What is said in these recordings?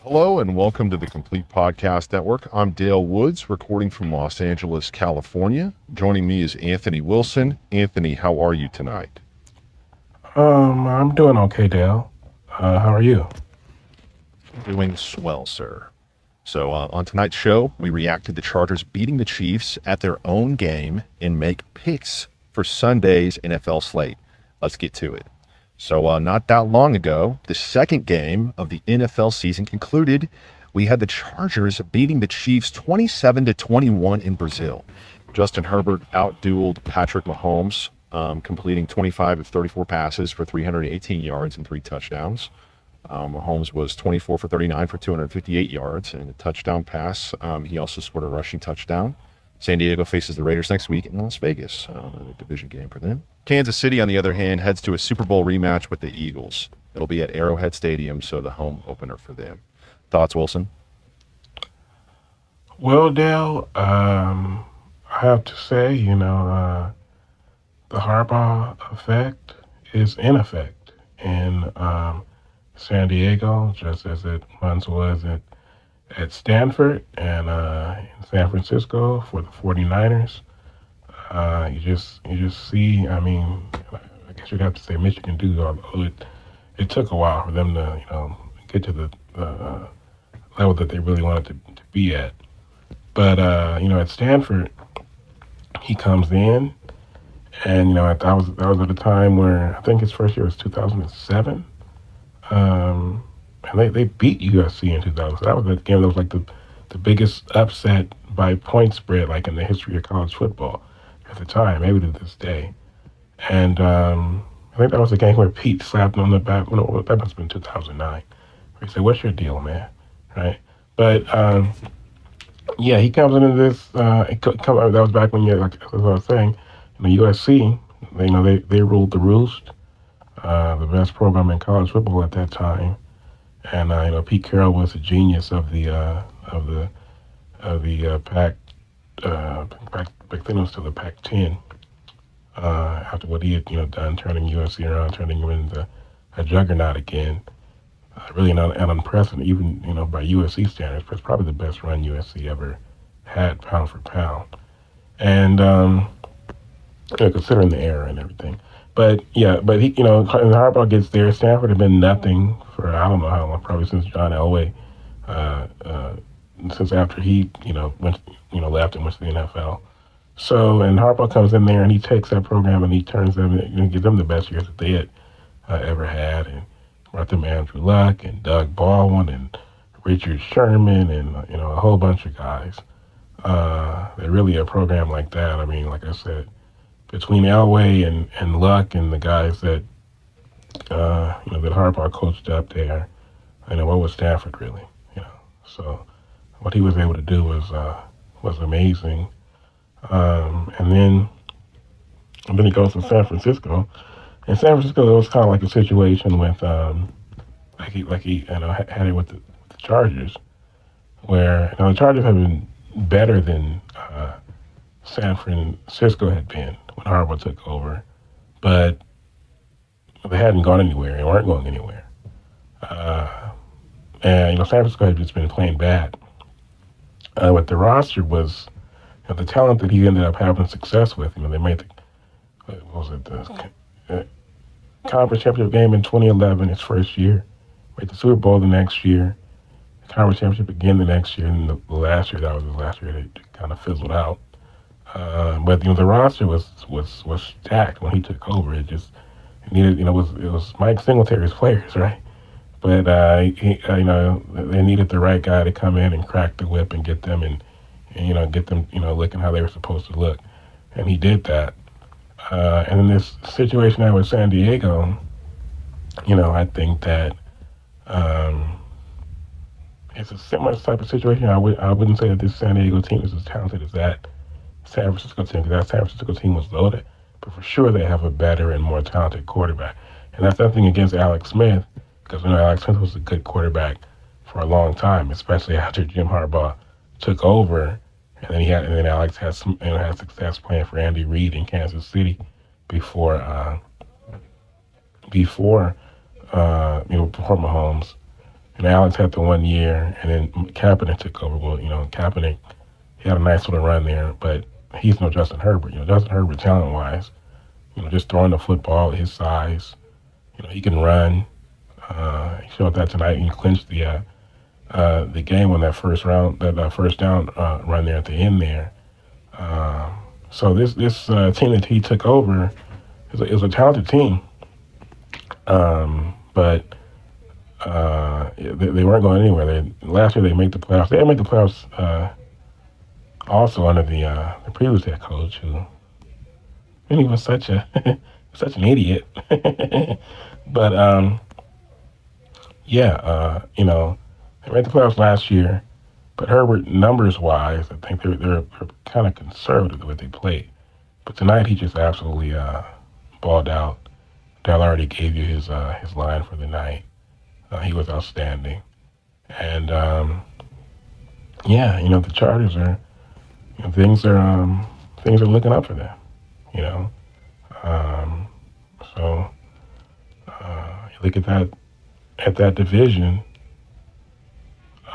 Hello and welcome to the Complete Podcast Network. I'm Dale Woods, recording from Los Angeles, California. Joining me is Anthony Wilson. Anthony, how are you tonight? I'm doing okay, Dale. How are you? Doing swell, sir. So on tonight's show, we react to the Chargers beating the Chiefs at their own game and make picks for Sunday's NFL slate. Let's get to it. So not that long ago, the second game of the NFL season concluded. We had the Chargers beating the Chiefs 27-21 in Brazil. Justin Herbert outdueled Patrick Mahomes, completing 25 of 34 passes for 318 yards and 3 touchdowns. Mahomes was 24 for 39 for 258 yards and a touchdown pass. He also scored a rushing touchdown. San Diego faces the Raiders next week in Las Vegas, a division game for them. Kansas City, on the other hand, heads to a Super Bowl rematch with the Eagles. It'll be at Arrowhead Stadium, so the home opener for them. Thoughts, Wilson? Well, Dale, I have to say, the Harbaugh effect is in effect in San Diego, just as it once was at Stanford and in San Francisco for the 49ers. You just see, I guess you'd have to say Michigan do, although it took a while for them to, get to the level that they really wanted to be at. But at Stanford, he comes in, and that was at a time where I think his first year was 2007, and they beat USC in 2000. So that was the game that was like the biggest upset by point spread like in the history of college football at the time, maybe to this day. And I think that was the game where Pete slapped him on the back. Well, that must have been 2009. Where he said, "What's your deal, man?" Right? But yeah, he comes into this. That was back when like as I was saying, USC. They ruled the roost, the best program in college football at that time, and Pete Carroll was a genius of the Pac. Back then it was still the Pac-10. After what he had done, turning USC around, turning him into a juggernaut again. Really an unprecedented, even by USC standards, but it's probably the best run USC ever had, pound for pound, and considering the era and everything. But yeah, he, and Harbaugh gets there. Stanford had been nothing for I don't know how long, probably since John Elway, since after he went left and went to the NFL. So and Harbaugh comes in there and he takes that program and he turns them and gives them the best years that they had ever had, and brought them Andrew Luck and Doug Baldwin and Richard Sherman and a whole bunch of guys. They're really a program like that. I mean, like I said, between Elway and Luck and the guys that that Harbaugh coached up there, what was Stanford really? So what he was able to do was amazing. And then he goes to San Francisco. In San Francisco, it was kind of like a situation with, like he had it with the Chargers, where the Chargers have been better than San Francisco had been when Harbaugh took over, but they hadn't gone anywhere. They weren't going anywhere, and San Francisco had just been playing bad. What the roster was, the talent that he ended up having success with. They made the conference championship game in 2011, his first year. Made the Super Bowl the next year. The conference championship again the next year, and the last year, that was his last year, they kind of fizzled out. But the roster was stacked when he took over. It just needed, it was Mike Singletary's players, right? But they needed the right guy to come in and crack the whip and get them get them looking how they were supposed to look, and he did that. And in this situation now with San Diego, I think that it's a similar type of situation. I wouldn't say that this San Diego team is as talented as that San Francisco team, because that San Francisco team was loaded, but for sure they have a better and more talented quarterback. And that's nothing against Alex Smith, because Alex Smith was a good quarterback for a long time, especially after Jim Harbaugh took over, and then Alex had success playing for Andy Reid in Kansas City before Mahomes. And Alex had the 1 year, and then Kaepernick took over. Well, Kaepernick, he had a nice little run there, but he's no Justin Herbert. Justin Herbert, talent-wise, just throwing the football, his size, he can run. He showed that tonight. He clinched the game on that first round, that first down run there at the end there. So this team that he took over is a talented team, but they weren't going anywhere. Last year they made the playoffs. They didn't make the playoffs also under the previous head coach, who he was such such an idiot. But they made the playoffs last year. But Herbert, numbers wise, I think they're kind of conservative the way they played. But tonight he just absolutely balled out. Dale already gave you his line for the night. He was outstanding. And the Chargers are things are looking up for them. So you look at that division,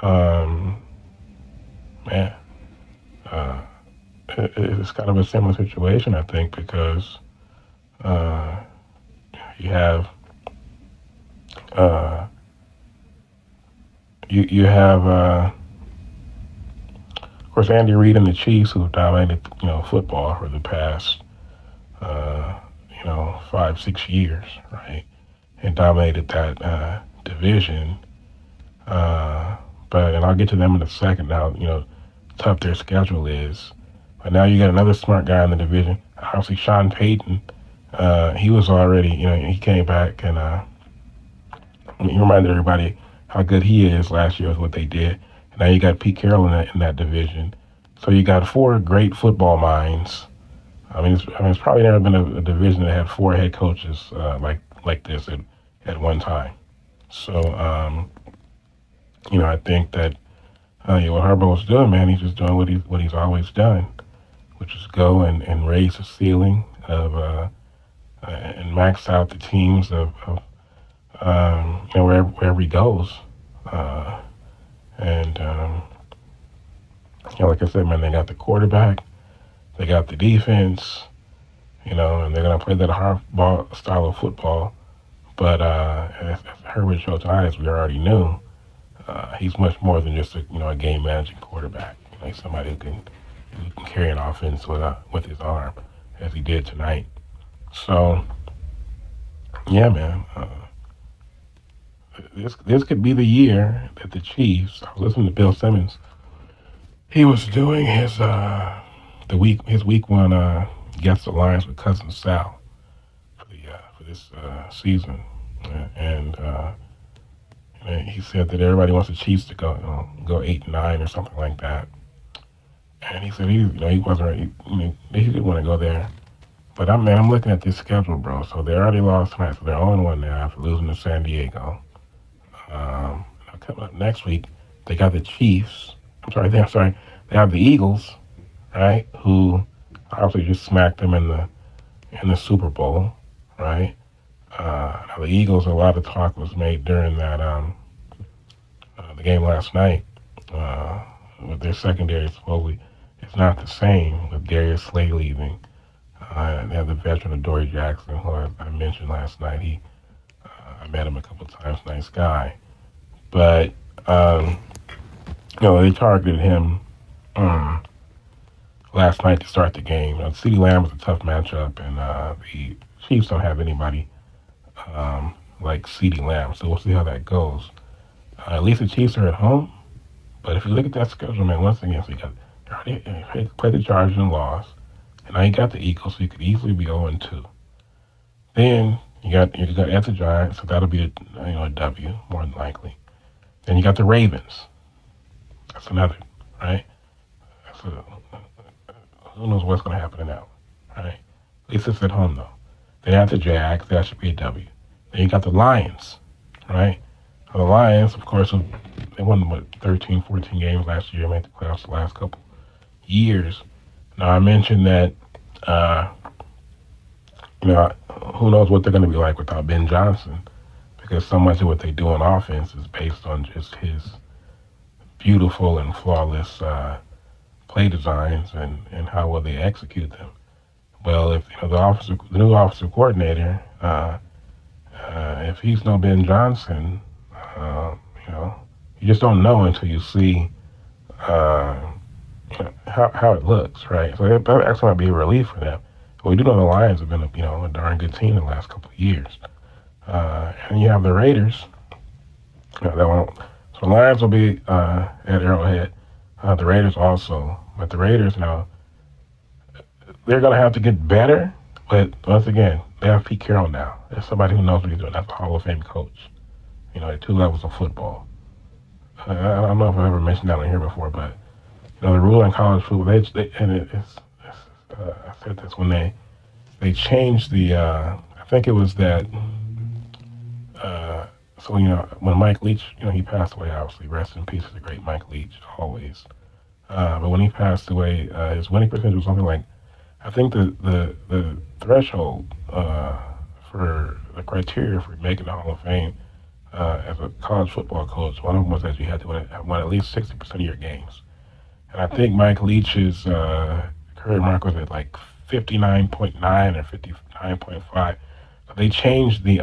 man. It's kind of a similar situation, I think, because you have of course, Andy Reid and the Chiefs, who dominated football for the past 5-6 years, right, and dominated that division. And I'll get to them in a second. Now, tough their schedule is. But now you got another smart guy in the division. Obviously, Sean Payton. He was already, he came back and he reminded everybody how good he is last year with what they did. And now you got Pete Carroll in that division. So you got 4 great football minds. It's probably never been a division that had 4 head coaches like this at one time. So, I think that what Herbert was doing, man, he's just doing what he's always done, which is go and raise the ceiling of and max out the teams of wherever he goes. Like I said, man, they got the quarterback, they got the defense, and they're going to play that hardball style of football. But as Herbert showed tonight, as we already knew, he's much more than just a game managing quarterback. He's somebody who can carry an offense with his arm, as he did tonight. So, yeah, man, this could be the year that the Chiefs. I was listening to Bill Simmons. He was doing his week 1 Guest Alliance with Cousin Sal for this season, and he said that everybody wants the Chiefs to go 8-9 or something like that. And he said he wasn't. He didn't want to go there. But I'm looking at this schedule, bro. So they already lost tonight, so they're 0-1 now after losing to San Diego. Coming up next week, they got the Chiefs. They have the Eagles, right? Who obviously just smacked them in the Super Bowl, right? Now the Eagles, a lot of talk was made during that the game last night with their secondary. Supposedly, it's not the same with Darius Slay leaving. They have the veteran Adoree Jackson, who I mentioned last night. I met him a couple of times. Nice guy, but they targeted him last night to start the game. CeeDee Lamb was a tough matchup, and the Chiefs don't have anybody like CeeDee Lamb, so we'll see how that goes. At least the Chiefs are at home, but if you look at that schedule, man, once again, so you already played the Chargers and lost, and now you got the Eagles, so you could easily be 0-2. Then you got at the Giants, so that'll be a W more than likely. Then you got the Ravens. That's another, right? Who knows what's going to happen in that one, right? At least it's at home, though. Then you have the Jags. That should be a W. Then you got the Lions, right? Now, the Lions, of course, they won, 13, 14 games last year, made the playoffs the last couple years. Now, I mentioned that, who knows what they're going to be like without Ben Johnson, because so much of what they do on offense is based on just his beautiful and flawless play designs and how well they execute them. Well, if the new offensive coordinator, if he's no Ben Johnson, uh, you know, you just don't know until you see uh, how it looks, right? So that actually might be a relief for them. But we do know the Lions have been a darn good team in the last couple of years, and you have the Raiders. That won't. So the Lions will be at Arrowhead. The Raiders also, but the Raiders now they're going to have to get better. But once again, they have Pete Carroll now. There's somebody who knows what he's doing. That's a Hall of Fame coach. At two levels of football. I don't know if I've ever mentioned that on here before, but the rule in college football, I said this when they changed the. I think it was that. So when Mike Leach, he passed away. Obviously, rest in peace to the great Mike Leach, always. But when he passed away, his winning percentage was something like, I think the threshold for the criteria for making the Hall of Fame as a college football coach, one of them was that you had to win at least 60% of your games. And I think Mike Leach's career mark was at like 59.9 or 59.5. So they changed the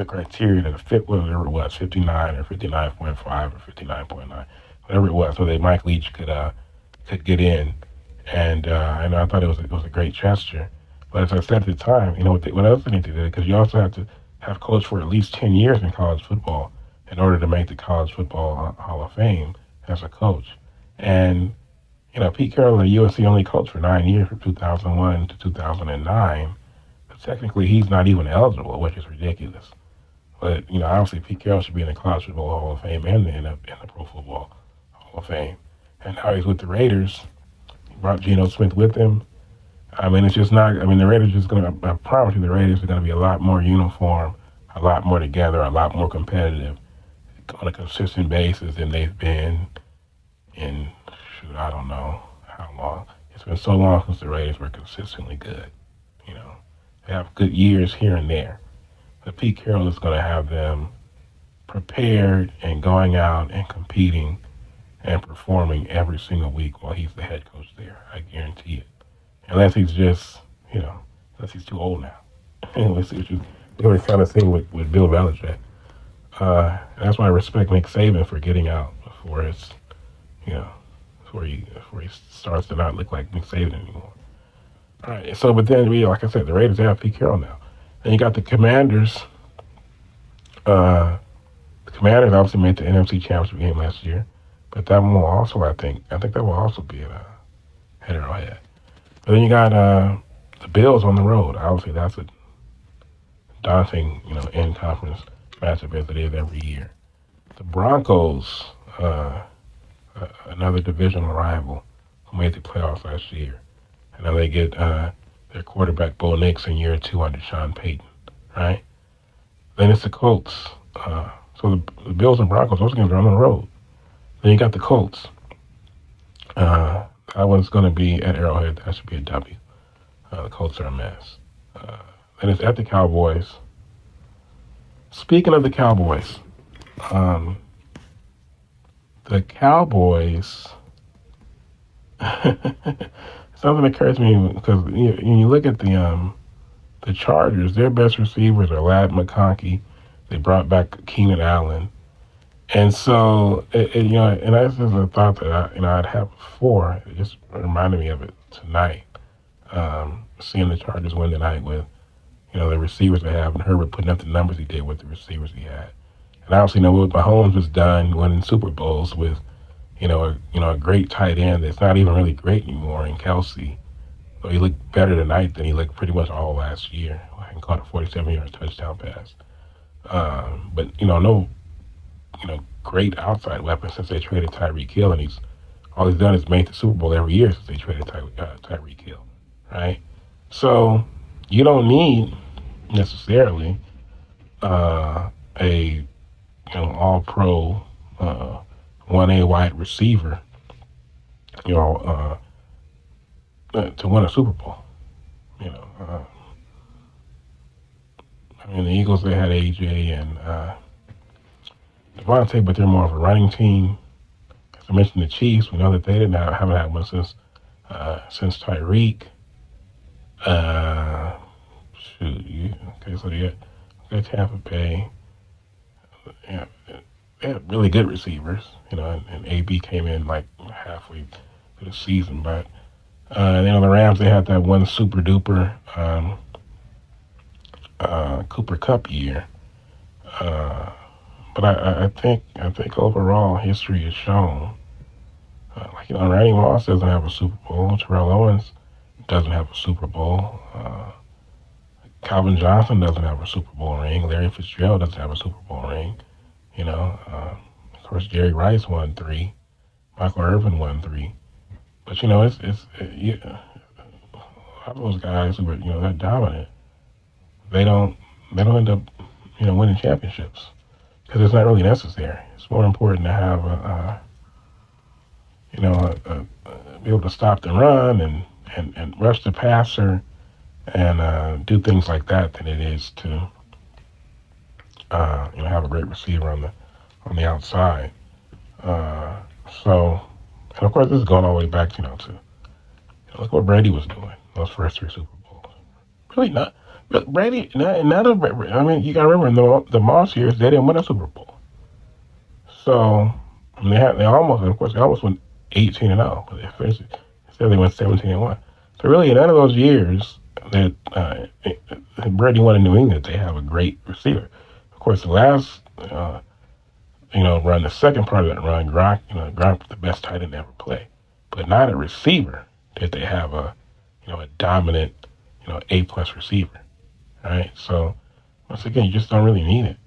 criteria to fit whatever it was, 59 or 59.5 or 59.9, whatever it was, so that Mike Leach could get in. And I thought it was a great gesture. But as I said at the time, what else they need to do, because you also have to have coached for at least 10 years in college football in order to make the College Football Hall of Fame as a coach. And, Pete Carroll, the USC only coached for 9 years, from 2001 to 2009. But technically, he's not even eligible, which is ridiculous. But, obviously Pete Carroll should be in the College Football Hall of Fame and in the Pro Football Hall of Fame. And now he's with the Raiders. He brought Geno Smith with him. I mean, it's just not, the Raiders is going to, I promise you, the Raiders are going to be a lot more uniform, a lot more together, a lot more competitive on a consistent basis than they've been in, I don't know how long. It's been so long since the Raiders were consistently good. They have good years here and there. But Pete Carroll is going to have them prepared and going out and competing and performing every single week while he's the head coach there. I guarantee it. Unless he's just, unless he's too old now. Which we were kind of seeing with Bill Belichick. That's why I respect Nick Saban for getting out before it's, before he starts to not look like Nick Saban anymore. All right, so but then like I said, the Raiders have Pete Carroll now. Then you got the Commanders. The Commanders obviously made the NFC Championship game last year, but that one will also, I think that will also be at Arrowhead. But then you got the Bills on the road. Obviously, that's a daunting, in-conference matchup as it is every year. The Broncos, another divisional rival who made the playoffs last year. And now they get their quarterback, Bo Nix, in year 2 under Sean Payton, right? Then it's the Colts. So the Bills and Broncos, those games are on the road. Then you got the Colts. That one's going to be at Arrowhead. That should be a W. The Colts are a mess. Then it's at the Cowboys. Speaking of the Cowboys, something occurs to me because when you look at the Chargers, their best receivers are Ladd McConkey. They brought back Keenan Allen. And so, and that's just a thought that I'd had before. It just reminded me of it tonight. Seeing the Chargers win tonight with, the receivers they have, and Herbert putting up the numbers he did with the receivers he had. And obviously, what Mahomes has done winning Super Bowls with, a great tight end that's not even really great anymore in Kelsey. So he looked better tonight than he looked pretty much all last year. He caught a 47-yard touchdown pass. But no, great outside weapon since they traded Tyreek Hill, and all he's done is made the Super Bowl every year since they traded Tyreek Hill, right? So you don't need necessarily a all-pro 1A wide receiver, to win a Super Bowl. I mean, the Eagles, they had AJ and Devontae, but they're more of a running team. As I mentioned, the Chiefs, we know that they haven't had one since Tyreek. Uh, okay, so you got Tampa Bay. Yeah, they had really good receivers, and AB came in like halfway through the season. But the Rams, they had that one super duper Cooper Cup year. Uh, but I think overall history has shown, Randy Moss doesn't have a Super Bowl. Terrell Owens doesn't have a Super Bowl. Calvin Johnson doesn't have a Super Bowl ring. Larry Fitzgerald doesn't have a Super Bowl ring. Of course, Jerry Rice won 3. Michael Irvin won 3. But a lot of those guys who are that dominant, they don't end up winning championships because it's not really necessary. It's more important to have be able to stop the run and rush the passer and do things like that than it is to have a great receiver on the outside. Uh, so, and of course, this is going all the way back, to look what Brady was doing those first 3 Super Bowls. Really not. But Brady, not of. I mean, you got to remember in the Moss years, they didn't win a Super Bowl. So I mean, they almost went 18-0, but they went 17-1. So really, in none of those years that Brady won in New England, they have a great receiver. Of course, the last run, the second part of that run, Gronk was the best tight end to ever play, but not a receiver that they have a dominant, A+ receiver. All right, so once again, you just don't really need it.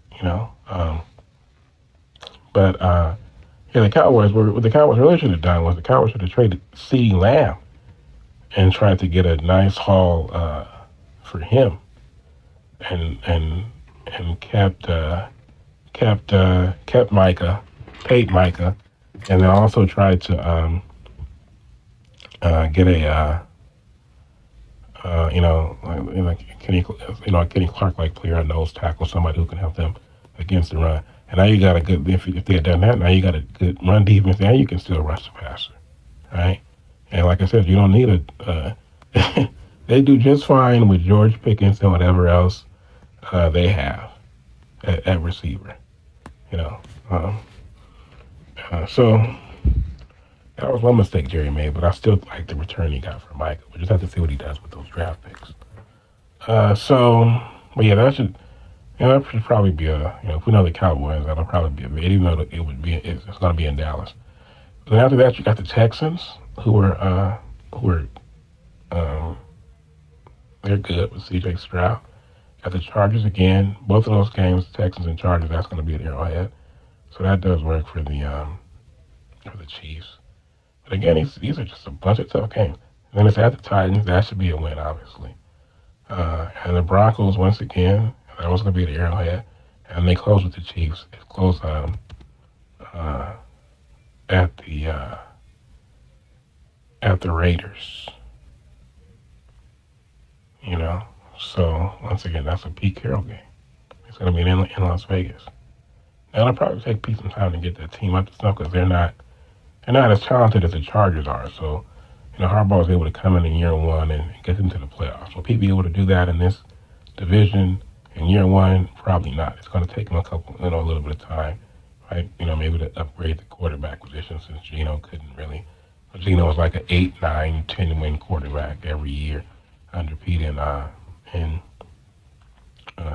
But the Cowboys what the Cowboys really should have done was the Cowboys should have traded CeeDee Lamb and tried to get a nice haul for him, and kept Micah, paid Micah, and then also tried to get a Kenny Clark like player, a nose tackle, somebody who can help them against the run. And now you got a good, if they had done that, now you got a good run defense, now you can still rush the passer, right? And like I said, you don't need they do just fine with George Pickens and whatever else they have at receiver, you know. So that was one mistake Jerry made, but I still like the return he got for Micah. We just have to see what he does with those draft picks. But yeah, that should probably be if we know the Cowboys, that'll probably be a bid, even though it's going to be in Dallas. Then after that, you got the Texans, who are they're good with C.J. Stroud. Got the Chargers again. Both of those games, Texans and Chargers, that's going to be at Arrowhead. So that does work for the Chiefs. But again, these are just a bunch of tough games. And then it's at the Titans. That should be a win, obviously. And the Broncos, once again, that was going to be at Arrowhead. And they close with the Chiefs. It closed at the Raiders. So once again, that's a Pete Carroll game. It's going to be in Las Vegas. Now it'll probably take Pete some time to get that team up to snuff because they're not as talented as the Chargers are. So Harbaugh was able to come in year one and get them to the playoffs. Will Pete be able to do that in this division in year one? Probably not. It's going to take him a little bit of time, right? Maybe to upgrade the quarterback position since Geno couldn't really. Geno was like an 8, 9, 10 win quarterback every year under Pete in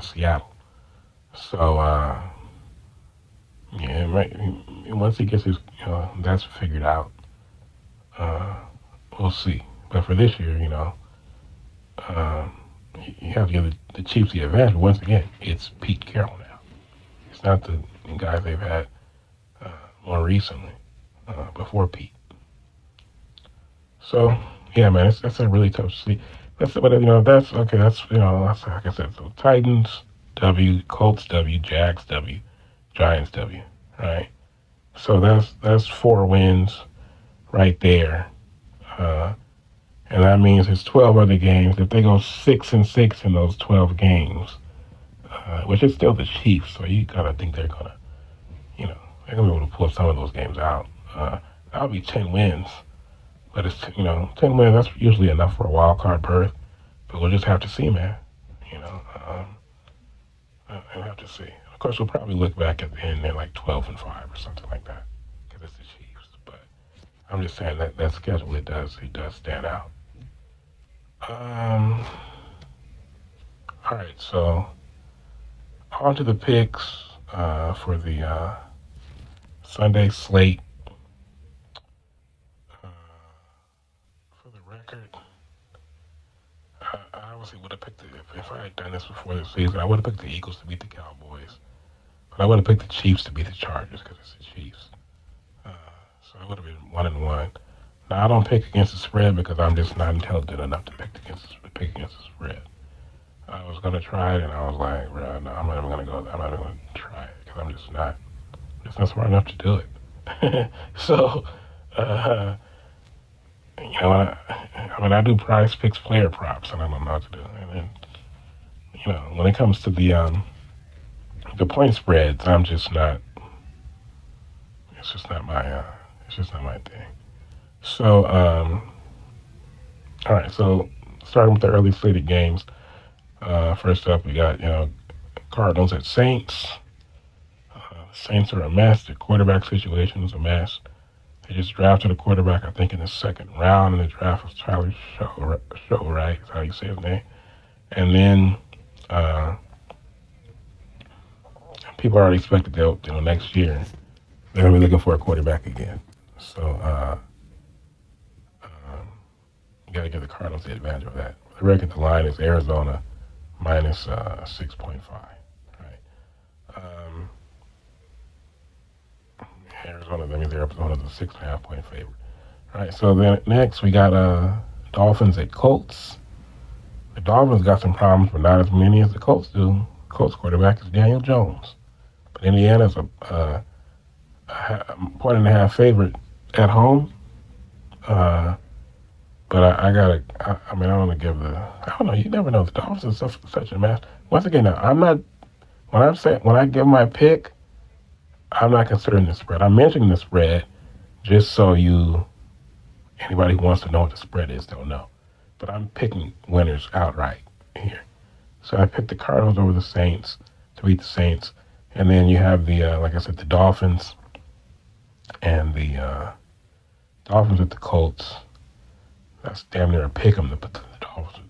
Seattle. So once he gets his that's figured out, we'll see. But for this year, you have to give the Chiefs the advantage. Once again, it's Pete Carroll now. It's not the guys they've had more recently before Pete. So yeah, man, that's a really tough to see. That's like I said. So Titans W, Colts W, Jags W, Giants W, right? So that's 4 wins right there, and that means it's 12 other games. If they go 6-6 in those 12 games, which is still the Chiefs. So you gotta think they're gonna, you know, they're gonna be able to pull some of those games out. That'll be 10 wins, but it's 10 wins. That's usually enough for a wild card berth. But we'll just have to see, man. You know, we'll have to see. Of course, we'll probably look back at the end at like 12-5 or something like that, because it's the Chiefs. But I'm just saying that schedule it does stand out. Um, all right, so on to the picks for the Sunday slate. Uh, for the record, I obviously would have picked if I had done this before the season, I would have picked the Eagles to beat the Cowboys, but I would have picked the Chiefs to beat the Chargers because it's the Chiefs. Uh, so it would have been 1-1. Now I don't pick against the spread because I'm just not intelligent enough to pick against the spread. I was gonna try it and I was like, bro, no, I'm not even gonna go. I'm not even gonna try it because I'm just not smart enough to do it. So, uh, I do prize picks, player props, and I don't know what to do. And then, when it comes to the point spreads, I'm just not. It's just not my. It's just not my thing. So, all right. So, starting with the early slated games. First up, we got Cardinals at Saints. Saints are a mess. Their quarterback situation is a mess. They just drafted a quarterback, I think, in the second round in the draft was Tyler Show, right? Is how you say his name. And then people already expected that next year they're gonna be looking for a quarterback again. So you got to give the Cardinals the advantage of that. The record, the line is Arizona minus 6.5. Right. Um, Arizona, that means Arizona's a 6.5 point favorite. All right. So then next we got Dolphins at Colts. The Dolphins got some problems, but not as many as the Colts do. Colts quarterback is Daniel Jones, but Indiana's a point and a half favorite at home. But I gotta. I mean, I don't want to give the. I don't know. You never know. The Dolphins are such a mess. Once again, now, I'm not. When I give my pick, I'm not considering the spread. I'm mentioning the spread just so anybody who wants to know what the spread is, they'll know. But I'm picking winners outright here. So I picked the Cardinals over the Saints to beat the Saints, and then you have like I said, the Dolphins and the Dolphins at the Colts. That's damn near a pick 'em. But the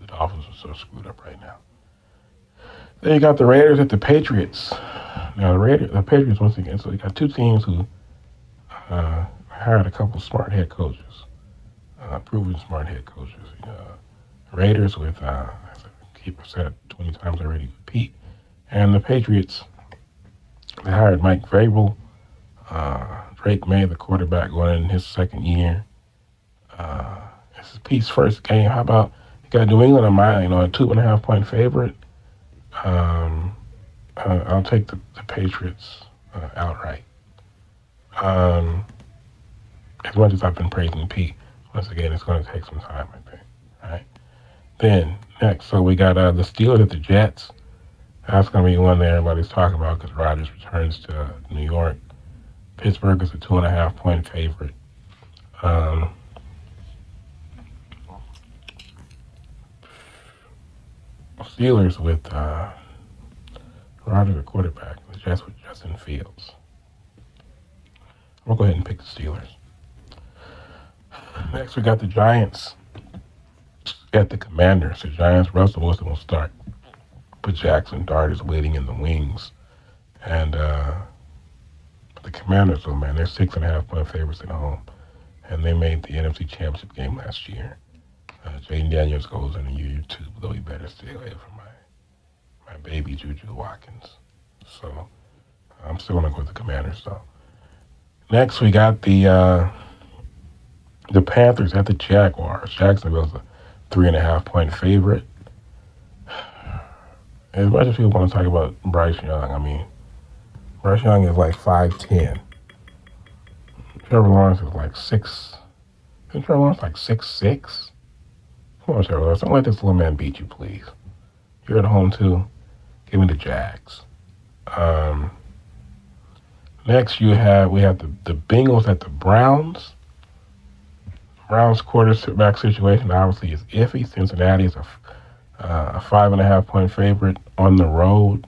Dolphins are so screwed up right now. Then you got the Raiders at the Patriots. Now the Patriots once again. So you got two teams who hired a couple smart head coaches, proven smart head coaches. Raiders with keep said 20 times already with Pete, and the Patriots. They hired Mike Vrabel. Drake May, the quarterback, going in his second year. This is Pete's first game. How about you got New England on my, a 2.5 point favorite? I'll take the Patriots outright. As much as I've been praising Pete, once again, it's going to take some time, I think. All right. Then next, so we got the Steelers at the Jets. That's going to be one that everybody's talking about because Rodgers returns to New York. Pittsburgh is a 2.5 point favorite. Steelers with Rodgers at quarterback. The Jets with Justin Fields. I'm going to go ahead and pick the Steelers. Next, we got the Giants at the Commanders. The Giants, Russell Wilson will start. But Jackson Dart is waiting in the wings. And the Commanders, oh man, they're 6.5 point favorites at home. And they made the NFC Championship game last year. Jaden Daniels goes in year two, though he better stay away from my baby Juju Watkins. So I'm still going to go with the Commanders, though. Next, we got the Panthers at the Jaguars. Jacksonville's a 3.5 point favorite. As much as people want to talk about Bryce Young, I mean, Bryce Young is like 5'10". Trevor Lawrence is like 6. Isn't Trevor Lawrence like 6'6"? Come on, Trevor Lawrence. Don't let this little man beat you, please. You're at home, too. Give me the Jags. Um, Next, we have the Bengals at the Browns. Browns quarterback situation obviously is iffy. Cincinnati is a 5.5 point favorite on the road.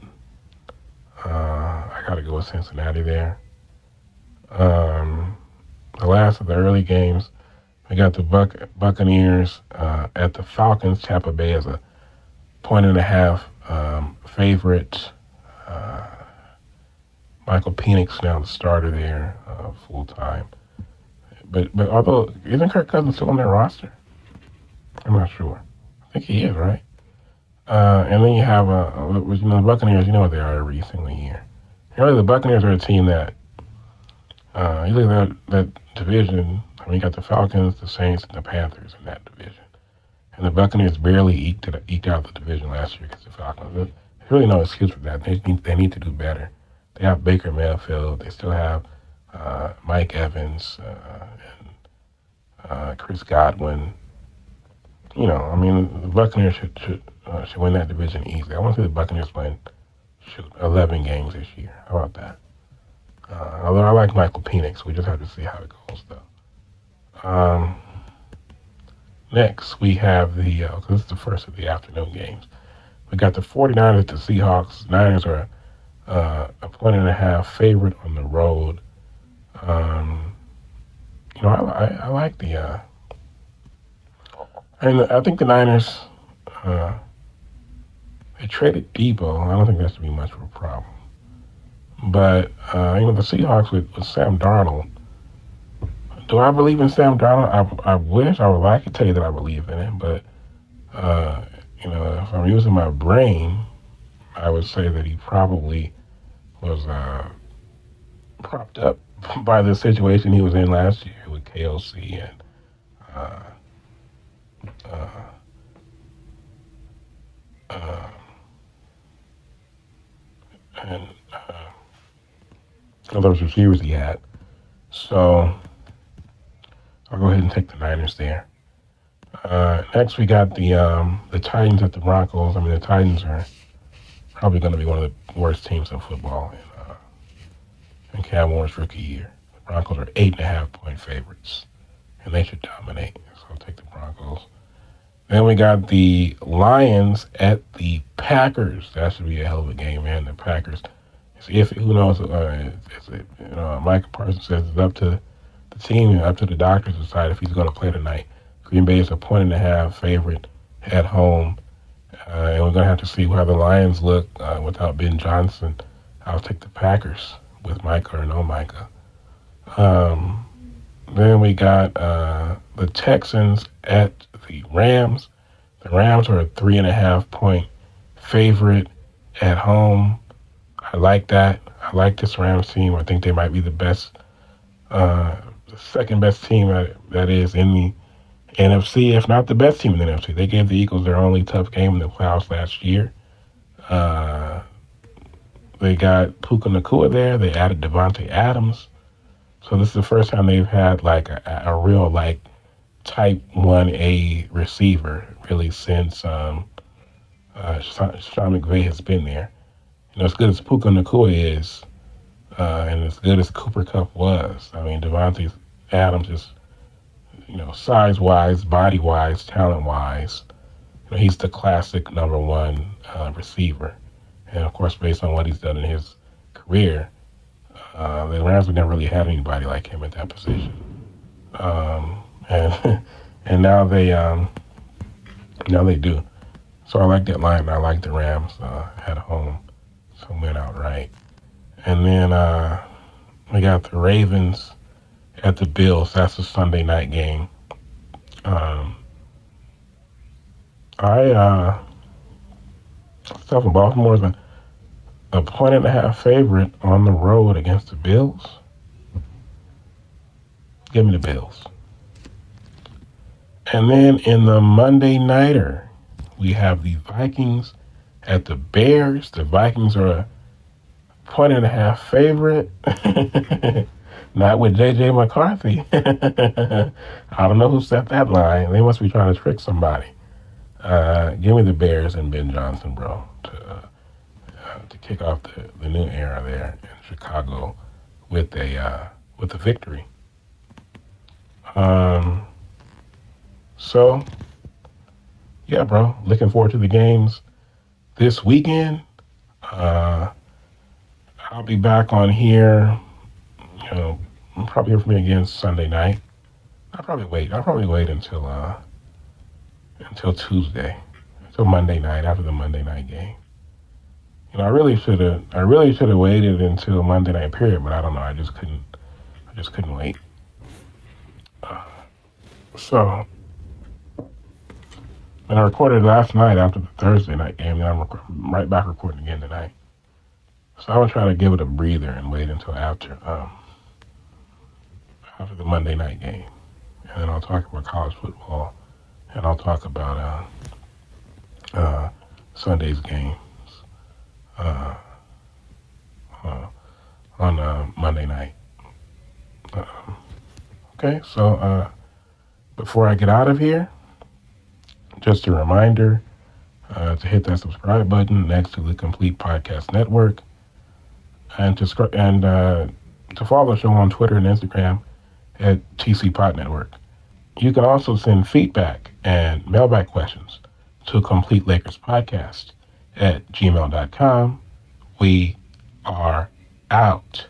I got to go with Cincinnati there. Um, the last of the early games, we got the Buccaneers at the Falcons. Tampa Bay is a 1.5 favorite. Uh, Michael Penix now the starter there full time. But although isn't Kirk Cousins still on their roster? I'm not sure. I think he is, right? And then you have the Buccaneers. You know what they are every single year. Really, the Buccaneers are a team that you look at that division. I mean, you got the Falcons, the Saints, and the Panthers in that division. And the Buccaneers barely eked out the division last year against the Falcons. There's really no excuse for that. They need to do better. They have Baker Mayfield. They still have Mike Evans and Chris Godwin. You know, I mean, the Buccaneers should win that division easily. I want to see the Buccaneers win 11 games this year. How about that? Although I like Michael Penix, we just have to see how it goes, though. Next, we have because this is the first of the afternoon games. We got the 49ers at the Seahawks. Niners are a 1.5 favorite on the road. I like I think the Niners, they traded Debo. I don't think that should be much of a problem. But, the Seahawks with Sam Darnold, do I believe in Sam Darnold? I would like to tell you that I believe in him, but, if I'm using my brain, I would say that he probably was propped up by the situation he was in last year with KOC uh, uh, uh, and those receivers he had. So I'll go ahead and take the Niners there. Next, we got the Titans at the Broncos. I mean, the Titans are probably going to be one of the worst teams in football in Cam Warren's rookie year. The Broncos are 8.5 point favorites, and they should dominate. So I'll take the Broncos. Then we got the Lions at the Packers. That should be a hell of a game, man. The Packers. Who knows? Michael Parsons says it's up to the team and up to the doctors to decide if he's going to play tonight. Green Bay is a 1.5 favorite at home. And we're going to have to see how the Lions look without Ben Johnson. I'll take the Packers with Micah or no Micah. Then we got the Texans at the Rams. The Rams are a 3.5 point favorite at home. I like that. I like this Rams team. I think they might be the second best team that is in the NFC, if not the best team in the NFC. They gave the Eagles their only tough game in the playoffs last year. They got Puka Nacua there. They added Devontae Adams. So this is the first time they've had like a real like type 1A receiver really since Sean McVay has been there. As good as Puka Nacua is, and as good as Cooper Kupp was, I mean, Devontae Adams is, size-wise, body-wise, talent-wise, he's the classic number one receiver. And, of course, based on what he's done in his career, the Rams have never really had anybody like him at that position. And and now they do. So I like that line. I like the Rams at home. So win outright. And then we got the Ravens at the Bills. That's a Sunday night game. Stuff in Baltimore is a 1.5 favorite on the road against the Bills. Give me the Bills. And then in the Monday Nighter, we have the Vikings at the Bears. The Vikings are a 1.5 favorite. Not with J.J. McCarthy. I don't know who set that line. They must be trying to trick somebody. Give me the Bears and Ben Johnson, bro, to kick off the new era there in Chicago with a victory. Um, so yeah, bro, looking forward to the games this weekend. Uh, I'll be back on here. You know, probably hear from me again Sunday night. I'll probably wait until Tuesday, until Monday night after the Monday night game. You know, I really should have waited until Monday night period, but I don't know. I just couldn't wait. So, and I recorded last night after the Thursday night game, and I'm right back recording again tonight. So I'm gonna try to give it a breather and wait until after the Monday night game, and then I'll talk about college football, and I'll talk about Sunday's games uh, uh, on Monday night. Okay, so before I get out of here, just a reminder to hit that subscribe button next to the Complete Podcast Network, and to follow the show on Twitter and Instagram at TC Pod Network. You can also send feedback and mailbag questions to Complete Lakers Podcast at gmail.com. We are out.